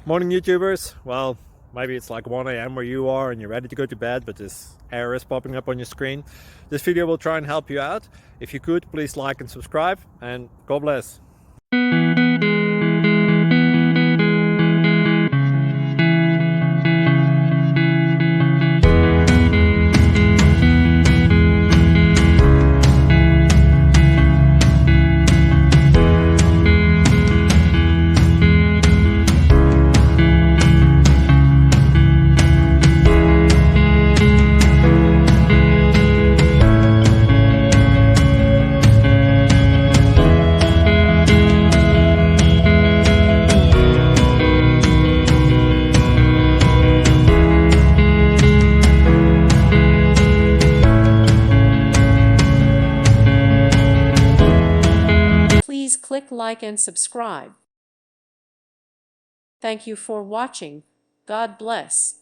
Morning YouTubers. Well, maybe it's like 1 a.m. where you are and you're ready to go to bed, but this error is popping up on your screen. This video will try and help you out. If you could, please like and subscribe, and God bless. Please click like and subscribe. Thank you for watching. God bless.